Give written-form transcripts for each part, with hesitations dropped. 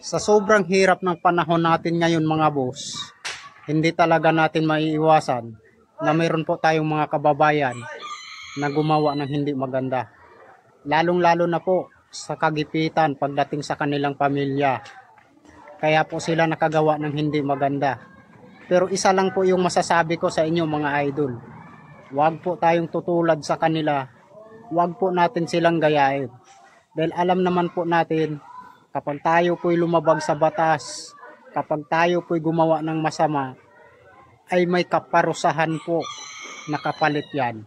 Sa sobrang hirap ng panahon natin ngayon mga boss, hindi talaga natin maiiwasan na mayroon po tayong mga kababayan na gumawa ng hindi maganda. Lalong-lalo na po sa kagipitan pagdating sa kanilang pamilya. Kaya po sila nakagawa ng hindi maganda. Pero isa lang po yung masasabi ko sa inyo mga idol. Huwag po tayong tutulad sa kanila. Huwag po natin silang gayahin. Dahil alam naman po natin, kapag tayo po'y lumabag sa batas, kapag tayo po'y gumawa ng masama, ay may kaparusahan po na kapalit yan.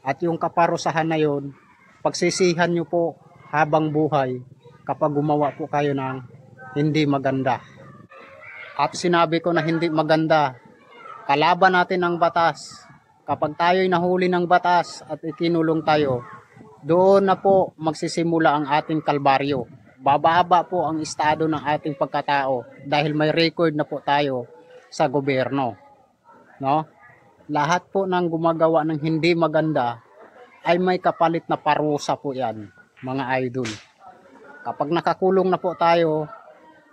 At yung kaparusahan na yun, pagsisihan nyo po habang buhay kapag gumawa po kayo ng hindi maganda. At sinabi ko na hindi maganda, kalaban natin ang batas. Kapag tayo'y nahuli ng batas at ikinulong tayo, doon na po magsisimula ang ating kalbaryo. Bababa po ang estado ng ating pagkatao dahil may record na po tayo sa gobyerno. No? Lahat po ng gumagawa ng hindi maganda ay may kapalit na parusa po yan, mga idol. Kapag nakakulong na po tayo,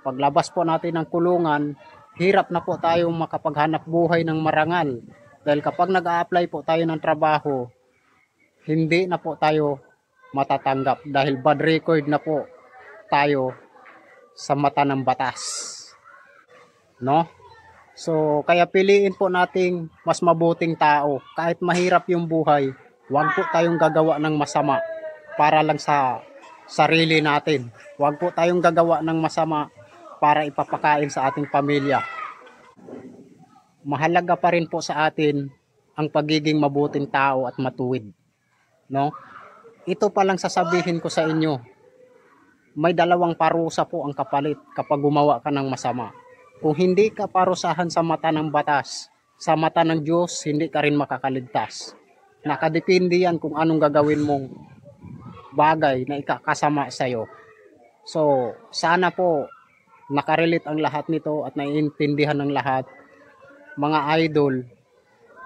paglabas po natin ng kulungan, hirap na po tayong makapaghanap buhay ng marangal. Dahil kapag nag-a-apply po tayo ng trabaho, hindi na po tayo matatanggap dahil bad record na po tayo sa mata ng batas. No? So, kaya piliin po nating mas mabuting tao. Kahit mahirap yung buhay, huwag po tayong gagawa ng masama para lang sa sarili natin. Huwag po tayong gagawa ng masama para ipapakain sa ating pamilya. Mahalaga pa rin po sa atin ang pagiging mabuting tao at matuwid. No? Ito pa lang sasabihin ko sa inyo. May dalawang parusa po ang kapalit kapag gumawa ka ng masama. Kung hindi ka parusahan sa mata ng batas, sa mata ng Diyos, hindi ka rin makakaligtas. Nakadepende yan kung anong gagawin mong bagay na ikakasama sa iyo. So, sana po nakarelate ang lahat nito at naiintindihan ng lahat. Mga idol,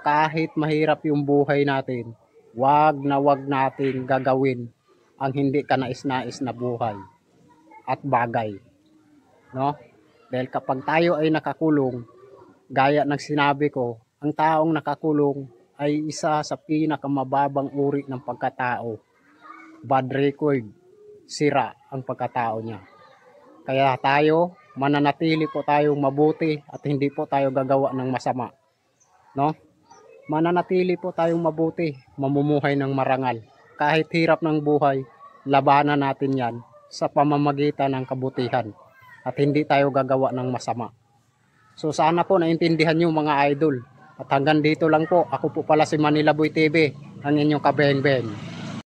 kahit mahirap yung buhay natin, wag natin gagawin ang hindi kanais-nais na buhay at bagay. No? Dahil kapag tayo ay nakakulong, gaya ng sinabi ko, ang taong nakakulong ay isa sa pinakamababang uri ng pagkatao. Bad record, sira ang pagkatao niya. Kaya tayo, mananatili po tayong mabuti at hindi po tayo gagawa ng masama. No? Mananatili po tayong mabuti, mamumuhay ng marangal. Kahit hirap ng buhay, labanan natin yan sa pamamagitan ng kabutihan at hindi tayo gagawa ng masama. So sana po naintindihan nyo mga idol. At hanggang dito lang po, ako po pala si Manila Boy TV, ang inyong kabeng-beng.